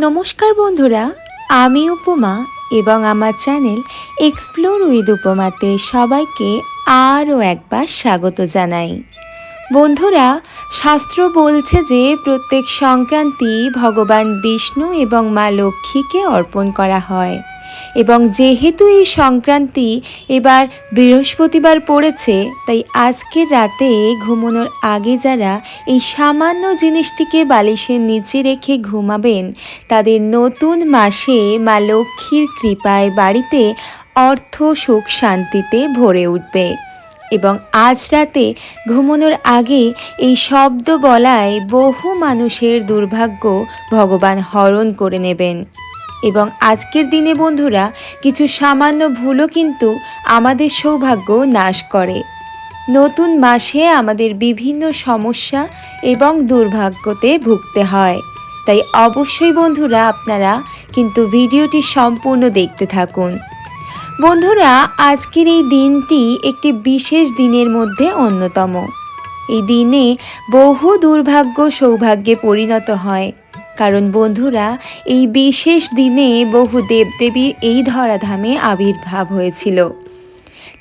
নমস্কার বন্ধুরা, আমি উপমা এবং আমার চ্যানেল এক্সপ্লোর উইথ উপমাতে সবাইকে আরও একবার স্বাগত জানাই। বন্ধুরা, শাস্ত্র বলছে যে প্রত্যেক সংক্রান্তি ভগবান বিষ্ণু এবং মা লক্ষ্মীকে অর্পণ করা হয় এবং যেহেতু এই সংক্রান্তি এবার বৃহস্পতিবার পড়েছে, তাই আজকের রাতে ঘুমানোর আগে যারা এই সামান্য জিনিসটিকে বালিশের নিচে রেখে ঘুমাবেন, তাদের নতুন মাসে মা লক্ষ্মীর কৃপায় বাড়িতে অর্থ সুখ শান্তিতে ভরে উঠবে। এবং আজ রাতে ঘুমানোর আগে এই শব্দ বলায় বহু মানুষের দুর্ভাগ্য ভগবান হরণ করে নেবেন। এবং আজকের দিনে বন্ধুরা, কিছু সামান্য ভুলও কিন্তু আমাদের সৌভাগ্য নাশ করে। নতুন মাসে আমাদের বিভিন্ন সমস্যা এবং দুর্ভাগ্যতে ভুগতে হয়, তাই অবশ্যই বন্ধুরা আপনারা কিন্তু ভিডিওটি সম্পূর্ণ দেখতে থাকুন। বন্ধুরা, আজকের এই দিনটি একটি বিশেষ দিনের মধ্যে অন্যতম। এই দিনে বহু দুর্ভাগ্য সৌভাগ্যে পরিণত হয়, কারণ বন্ধুরা এই বিশেষ দিনে বহু দেবদেবীর এই ধরাধামে আবির্ভাব হয়েছিল।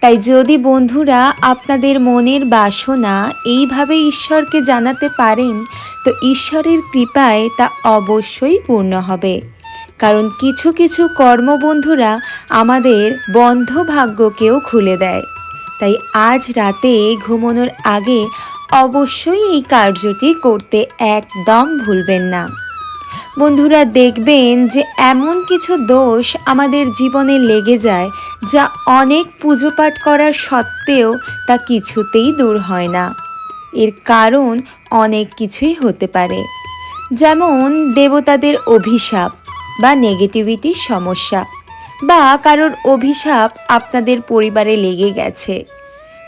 তাই যদি বন্ধুরা আপনাদের মনের বাসনা এইভাবে ঈশ্বরকে জানাতে পারেন, তো ঈশ্বরের কৃপায় তা অবশ্যই পূর্ণ হবে। কারণ কিছু কিছু কর্ম বন্ধুরা আমাদের বন্ধ ভাগ্যকেও খুলে দেয়। তাই আজ রাতে ঘুমানোর আগে অবশ্যই এই কার্যটি করতে একদম ভুলবেন না। বন্ধুরা, দেখবেন যে এমন কিছু দোষ আমাদের জীবনে লেগে যায় যা অনেক পুজো পাঠ করার সত্ত্বেও তা কিছুতেই দূর হয় না। এর কারণ অনেক কিছুই হতে পারে, যেমন দেবতাদের অভিশাপ বা নেগেটিভিটির সমস্যা, বা কারোর অভিশাপ আপনাদের পরিবারে লেগে গেছে।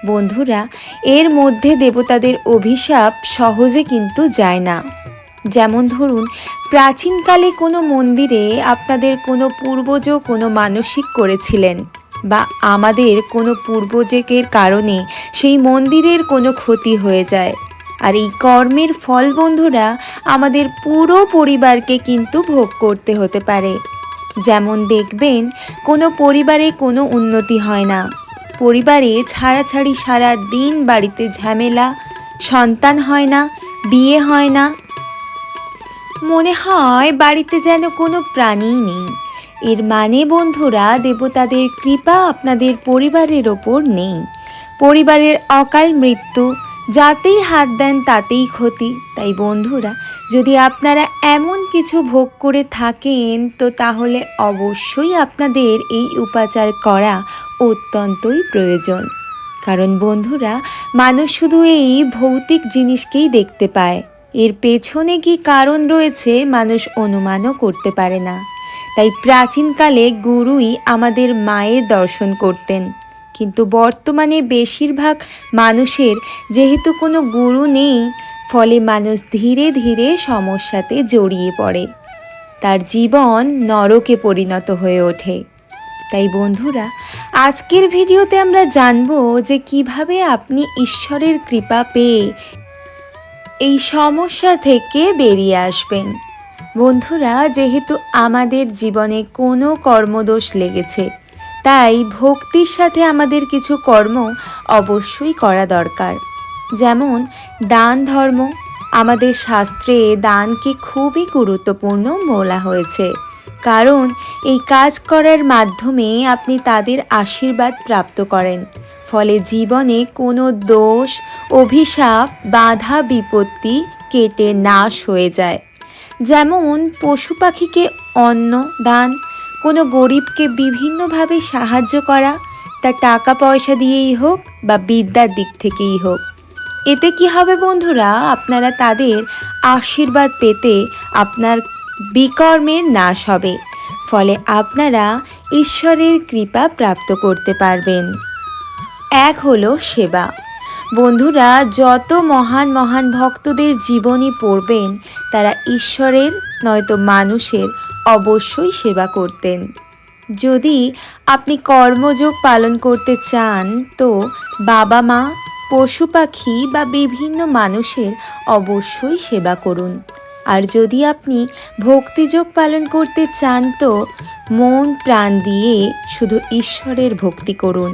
বন্ধুরা, এর মধ্যে দেবতাদের অভিশাপ সহজে কিন্তু যায় না। যেমন ধরুন, প্রাচীনকালে কোনো মন্দিরে আপনাদের কোনো পূর্বজ কোনো মানসিক করেছিলেন, বা আমাদের কোনো পূর্বজের কারণে সেই মন্দিরের কোনো ক্ষতি হয়ে যায়, আর এই কর্মের ফল বন্ধুরা আমাদের পুরো পরিবারকে কিন্তু ভোগ করতে হতে পারে। যেমন দেখবেন কোনো পরিবারে কোনো উন্নতি হয় না, পরিবারে ছাড়াছাড়ি, সারা দিন বাড়িতে ঝামেলা, সন্তান হয় না, বিয়ে হয় না, মনে হয় বাড়িতে যেন কোনো প্রাণীই নেই। এর মানে বন্ধুরা দেবতাদের কৃপা আপনাদের পরিবারের ওপর নেই। পরিবারের অকাল মৃত্যু, যাতেই হাত দেন তাতেই ক্ষতি। তাই বন্ধুরা, যদি আপনারা এমন কিছু ভোগ করে থাকেন, তো তাহলে অবশ্যই আপনাদের এই উপাচার করা অত্যন্তই প্রয়োজন। কারণ বন্ধুরা, মানুষ শুধু এই ভৌতিক জিনিসকেই দেখতে পায়, এর পেছনে কি কারণ রয়েছে মানুষ অনুমানও করতে পারে না। তাই প্রাচীনকালে গুরুই আমাদের মায়ের দর্শন করতেন, কিন্তু বর্তমানে বেশিরভাগ মানুষের যেহেতু কোনো গুরু নেই, ফলে মানুষ ধীরে ধীরে সমস্যাতে জড়িয়ে পড়ে, তার জীবন নরকে পরিণত হয়ে ওঠে। তাই বন্ধুরা, আজকের ভিডিওতে আমরা জানব যে কিভাবে আপনি ঈশ্বরের কৃপা পেয়ে এই সমস্যা থেকে বেরিয়ে আসবেন। বন্ধুরা, যেহেতু আমাদের জীবনে কোনো কর্মদোষ লেগেছে, তাই ভক্তির সাথে আমাদের কিছু কর্ম অবশ্যই করা দরকার। যেমন দান ধর্ম, আমাদের শাস্ত্রে দানকে খুবই গুরুত্বপূর্ণ বলা হয়েছে, কারণ এই কাজ করার মাধ্যমে আপনি তাদের আশীর্বাদ প্রাপ্ত করেন। ফলে জীবনে কোনো দোষ, অভিশাপ, বাধা বিপত্তি কেটে নাশ হয়ে যায়। যেমন পশু পাখিকে অন্ন দান, কোনো গরিবকে বিভিন্নভাবে সাহায্য করা, তা টাকা পয়সা দিয়েই হোক বা বিদ্যার দিক থেকেই হোক। এতে কি হবে বন্ধুরা, আপনারা তাদের আশীর্বাদ পেতে আপনার বিকর্মের নাশ হবে। ফলে আপনারা ঈশ্বরের কৃপা প্রাপ্ত করতে পারবেন। এক হলো সেবা। বন্ধুরা, যত মহান মহান ভক্তদের জীবনী পড়বেন, তারা ঈশ্বরের নয়তো মানুষের অবশ্যই সেবা করতেন। যদি আপনি কর্মযোগ পালন করতে চান, তো বাবা মা, পশু পাখি বা বিভিন্ন মানুষের অবশ্যই সেবা করুন। আর যদি আপনি ভক্তিযোগ পালন করতে চান তো মন প্রাণ দিয়ে শুধু ঈশ্বরের ভক্তি করুন।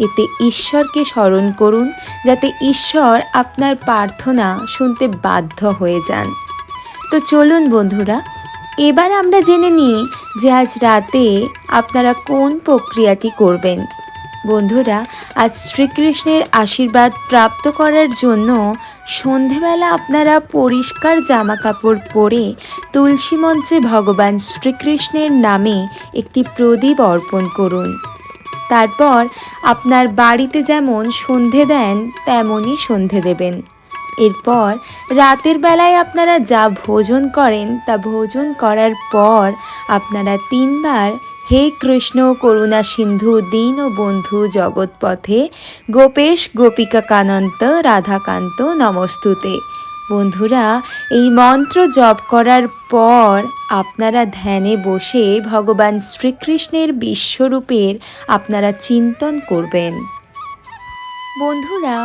এতে ঈশ্বরকে স্মরণ করুন, যাতে ঈশ্বর আপনার প্রার্থনা শুনতে বাধ্য হয়ে যান। তো চলুন বন্ধুরা, এবার আমরা জেনে নিই যে আজ রাতে আপনারা কোন প্রক্রিয়াটি করবেন। বন্ধুরা, আজ শ্রীকৃষ্ণের আশীর্বাদ প্রাপ্ত করার জন্য সন্ধেবেলা আপনারা পরিষ্কার জামা কাপড় পরে তুলসী মঞ্চে ভগবান শ্রীকৃষ্ণের নামে একটি প্রদীপ অর্পণ করুন। তারপর আপনার বাড়িতে যেমন সন্ধে দেন তেমনই সন্ধে দেবেন। এরপর রাতের বেলায় আপনারা যা ভোজন করেন তা ভোজন করার পর আপনারা 3 বার হে কৃষ্ণ করুণা সিন্ধু দীন ও বন্ধু জগৎপথে গোপেশ গোপিকা কানন্ত রাধাকান্ত নমস্তুতে। বন্ধুরা, এই মন্ত্র জপ করার পর আপনারা ধ্যানে বসে ভগবান শ্রীকৃষ্ণের বিশ্বরূপের আপনারা চিন্তন করবেন। বন্ধুরা,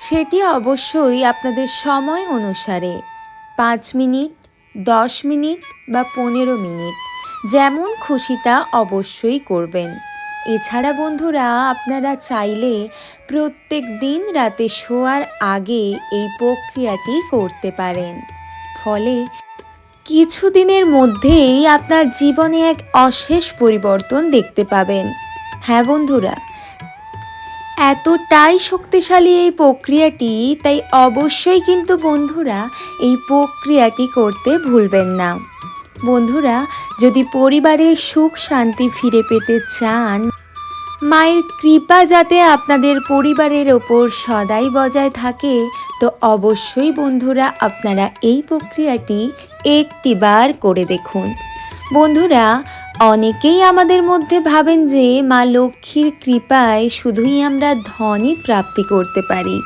সেটি অবশ্যই আপনাদের সময় অনুসারে 5 মিনিট, 10 মিনিট বা 15 মিনিট, যেমন খুশিটা অবশ্যই করবেন। এছাড়া বন্ধুরা, আপনারা চাইলে প্রত্যেক দিন রাতে শোয়ার আগে এই প্রক্রিয়াটি করতে পারেন। ফলে কিছুদিনের মধ্যেই আপনার জীবনে এক অশেষ পরিবর্তন দেখতে পাবেন। হ্যাঁ বন্ধুরা, এতটাই শক্তিশালী এই প্রক্রিয়াটি, তাই অবশ্যই কিন্তু বন্ধুরা এই প্রক্রিয়াটি করতে ভুলবেন না। বন্ধুরা, যদি পরিবারের সুখ শান্তি ফিরে পেতে চান, মায়ের কৃপা যাতে আপনাদের পরিবারের ওপর সদাই বজায় থাকে, তো অবশ্যই বন্ধুরা আপনারা এই প্রক্রিয়াটি একটিবার করে দেখুন। বন্ধুরা, অনেকেই আমাদের মধ্যে ভাবেন যে মা লক্ষ্মীর কৃপায় শুধুই আমরা ধনই প্রাপ্তি করতে পারি,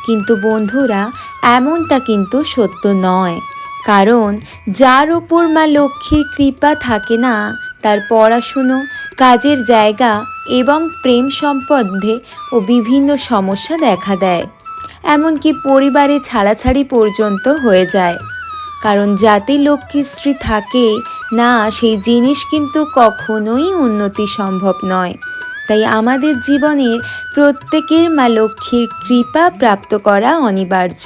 কিন্তু বন্ধুরা এমনটা কিন্তু সত্য নয়। কারণ যার ওপর মা লক্ষ্মীর কৃপা থাকে না, তার পড়াশুনো, কাজের জায়গা এবং প্রেম সম্বন্ধে ও বিভিন্ন সমস্যা দেখা দেয়, এমনকি পরিবারে ছাড়াছাড়ি পর্যন্ত হয়ে যায়। কারণ যাতে লক্ষ্মীশ্রী থাকে না, সেই জিনিস কিন্তু কখনোই উন্নতি সম্ভব নয়। তাই আমাদের জীবনের প্রত্যেকের মা লক্ষ্মীর কৃপা প্রাপ্ত করা অনিবার্য।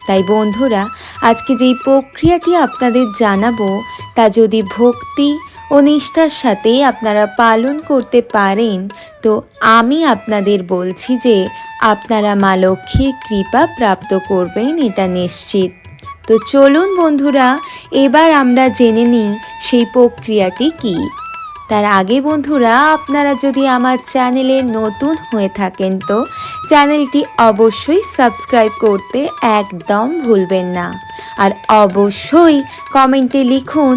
তাই বন্ধুরা, আজকে যেই প্রক্রিয়াটি আপনাদের জানাবো তা যদি ভক্তি ও নিষ্ঠার সাথে আপনারা পালন করতে পারেন, তো আমি আপনাদের বলছি যে আপনারা মা লক্ষ্মীর কৃপা প্রাপ্ত করবেন, এটা নিশ্চিত। তো চলুন বন্ধুরা, এবার আমরা জেনে নিই সেই প্রক্রিয়াটি কী। তার আগে বন্ধুরা, আপনারা যদি আমার চ্যানেলে নতুন হয়ে থাকেন তো চ্যানেলটি অবশ্যই সাবস্ক্রাইব করতে একদম ভুলবেন না। আর অবশ্যই কমেন্টে লিখুন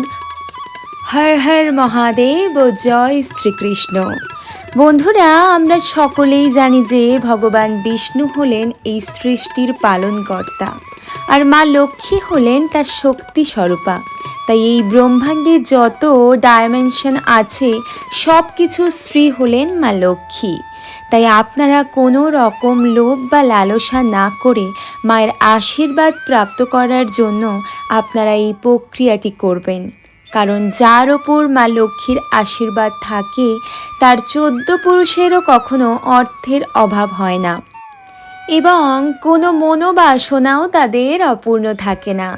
হর হর মহাদেব ও জয় শ্রীকৃষ্ণ। বন্ধুরা, আমরা সকলেই জানি যে ভগবান বিষ্ণু হলেন এই সৃষ্টির পালনকর্তা, আর মা লক্ষ্মী হলেন তার শক্তি স্বরূপা। তাই এই ব্রহ্মাণ্ডে যত ডাইমেনশন আছে সব কিছু শ্রী হলেন মা লক্ষ্মী। তাই আপনারা কোনো রকম লোভ বা লালসা না করে মায়ের আশীর্বাদ প্রাপ্ত করার জন্য আপনারা এই প্রক্রিয়াটি করবেন। কারণ যার ওপর মা লক্ষ্মীর আশীর্বাদ থাকে তার 14 পুরুষেরও কখনো অর্থের অভাব হয় না, এবং কোনো মনোবাসনাও তাদের অপূর্ণ থাকে না।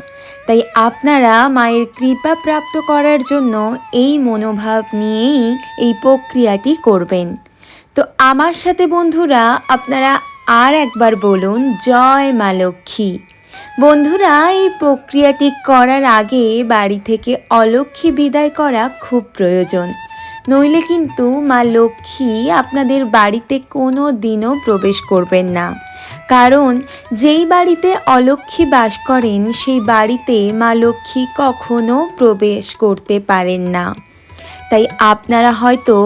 তাই আপনারা মায়ের কৃপা প্রাপ্ত করার জন্য এই মনোভাব নিয়েই এই প্রক্রিয়াটি করবেন। তো আমার সাথে বন্ধুরা আপনারা আর একবার বলুন জয় মা লক্ষ্মী। বন্ধুরা, এই প্রক্রিয়াটি করার আগে বাড়ি থেকে অলক্ষ্মী বিদায় করা খুব প্রয়োজন, নইলে কিন্তু মা লক্ষ্মী আপনাদের বাড়িতে কোনো দিনও প্রবেশ করবেন না। কারণ যেই বাড়িতে অলক্ষ্মী বাস করেন সেই বাড়িতে মা লক্ষ্মী কখনো প্রবেশ করতে পারেন না। তাই আপনারা হয়তো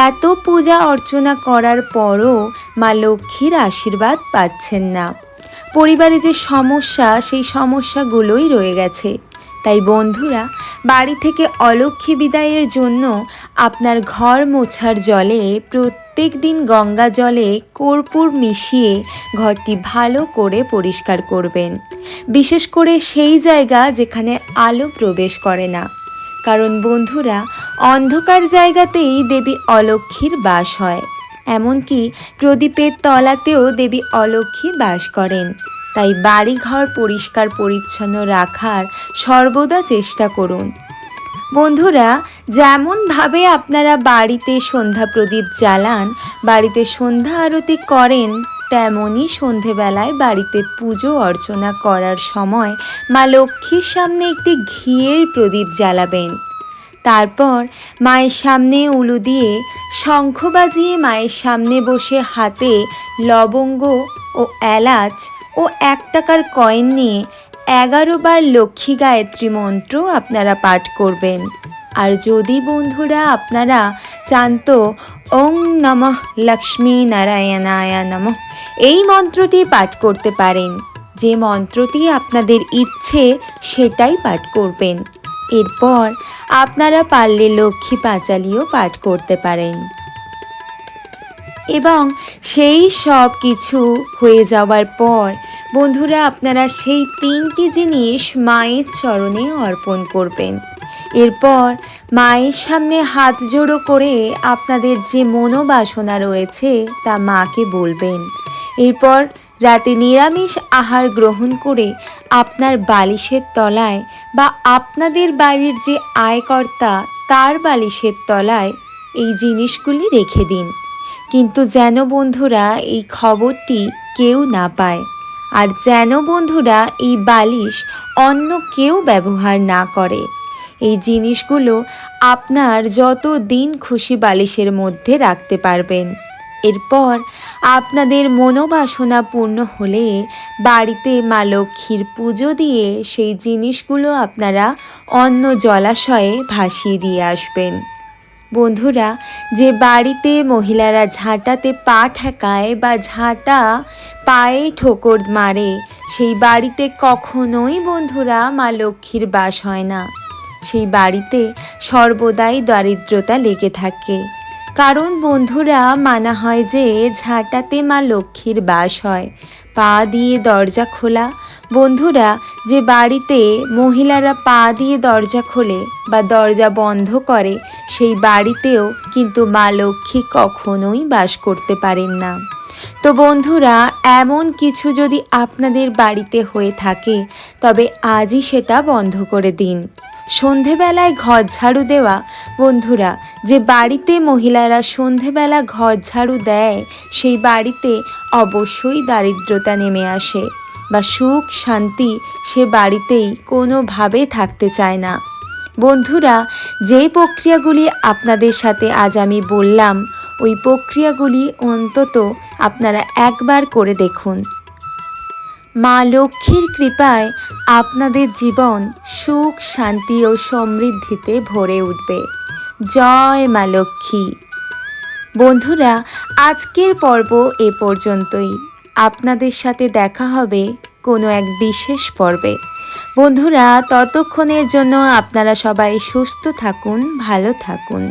এত পূজা অর্চনা করার পরও মা লক্ষ্মীর আশীর্বাদ পাচ্ছেন না। পরিবারে যে সমস্যা, সেই সমস্যাগুলোই রয়ে গেছে। তাই বন্ধুরা, বাড়ি থেকে অলক্ষ্মী বিদায়ের জন্য আপনার ঘর মোছার জলে প্রত্যেক দিন গঙ্গা জলে কর্পূর মিশিয়ে ঘরটি ভালো করে পরিষ্কার করবেন। বিশেষ করে সেই জায়গা যেখানে আলো প্রবেশ করে না, কারণ বন্ধুরা, অন্ধকার জায়গাতেই দেবী অলক্ষ্মীর বাস হয়। এমনকি প্রদীপের তলাতেও দেবী অলক্ষ্মী বাস করেন। তাই বাড়িঘর পরিষ্কার পরিচ্ছন্ন রাখার সর্বদা চেষ্টা করুন। বন্ধুরা, যেমনভাবে আপনারা বাড়িতে সন্ধ্যা প্রদীপ জ্বালান, বাড়িতে সন্ধ্যা আরতি করেন, তেমনই সন্ধেবেলায় বাড়িতে পুজো অর্চনা করার সময় মা লক্ষ্মীর সামনে একটি ঘিয়ের প্রদীপ জ্বালাবেন। তারপর মায়ের সামনে উলু দিয়ে শঙ্খ বাজিয়ে মায়ের সামনে বসে হাতে লবঙ্গ ও এলাচ ও 1 টাকার কয়েন নিয়ে 11 বার লক্ষ্মী গায়ত্রী মন্ত্র আপনারা পাঠ করবেন। আর যদি বন্ধুরা আপনারা চান তো ওং নমঃ লক্ষ্মী নারায়ণায় নমঃ এই মন্ত্রটি পাঠ করতে পারেন। যে মন্ত্রটি আপনাদের ইচ্ছে সেটাই পাঠ করবেন। এরপর আপনারা পারলে লক্ষ্মী পাঁচালিও পাঠ করতে পারেন। এবং সেই সব কিছু হয়ে যাওয়ার পর বন্ধুরা, আপনারা সেই 3টি জিনিস মায়ের চরণে অর্পণ করবেন। এরপর মায়ের সামনে হাত জোড়ো করে আপনাদের যে মনোবাসনা রয়েছে তা মাকে বলবেন। এরপর রাতে নিরামিষ আহার গ্রহণ করে আপনার বালিশের তলায় বা আপনাদের বাড়ির যে আয়কর্তা তার বালিশের তলায় এই জিনিসগুলি রেখে দিন। কিন্তু যেন বন্ধুরা এই খবরটি কেউ না পায়, আর যেন বন্ধুরা এই বালিশ অন্য কেউ ব্যবহার না করে। এই জিনিসগুলো আপনার যত দিন খুশি বালিশের মধ্যে রাখতে পারবেন। এরপর আপনাদের মনোবাসনা পূর্ণ হলে বাড়িতে মা লক্ষ্মীর পুজো দিয়ে সেই জিনিসগুলো আপনারা অন্য জলাশয়ে ভাসিয়ে দিয়ে আসবেন। বন্ধুরা, যে বাড়িতে মহিলারা ঝাঁটাতে পা ঠেকায় বা ঝাঁটা পায়ে ঠোকর মারে, সেই বাড়িতে কখনোই বন্ধুরা মা লক্ষ্মীর বাস হয় না। সেই বাড়িতে সর্বদাই দারিদ্রতা লেগে থাকে। কারণ বন্ধুরা, মানা হয় যে ঝাঁটাতে মা লক্ষ্মীর বাস হয়। পা দিয়ে দরজা খোলা। বন্ধুরা, যে বাড়িতে মহিলারা পা দিয়ে দরজা খোলে বা দরজা বন্ধ করে, সেই বাড়িতেও কিন্তু মা লক্ষ্মী কখনোই বাস করতে পারেন না। তো বন্ধুরা, এমন কিছু যদি আপনাদের বাড়িতে হয়ে থাকে তবে আজই সেটা বন্ধ করে দিন। সন্ধেবেলায় ঘর ঝাড়ু দেওয়া, বন্ধুরা, যে বাড়িতে মহিলারা সন্ধেবেলা ঘর ঝাড়ু দেয় সেই বাড়িতে অবশ্যই দারিদ্রতা নেমে আসে বা সুখ শান্তি সে বাড়িতেই কোনোভাবে থাকতে চায় না। বন্ধুরা, যেই প্রক্রিয়াগুলি আপনাদের সাথে আজ আমি বললাম, ওই প্রক্রিয়াগুলি অন্তত আপনারা একবার করে দেখুন। মা লক্ষ্মীর কৃপায় আপনাদের জীবন সুখ শান্তি ও সমৃদ্ধিতে ভরে উঠবে। জয় মা লক্ষ্মী। বন্ধুরা, আজকের পর্ব এ পর্যন্তই। আপনাদের সাথে দেখা হবে কোনো এক বিশেষ পর্বে। বন্ধুরা, ততক্ষণের জন্য আপনারা সবাই সুস্থ থাকুন, ভালো থাকুন।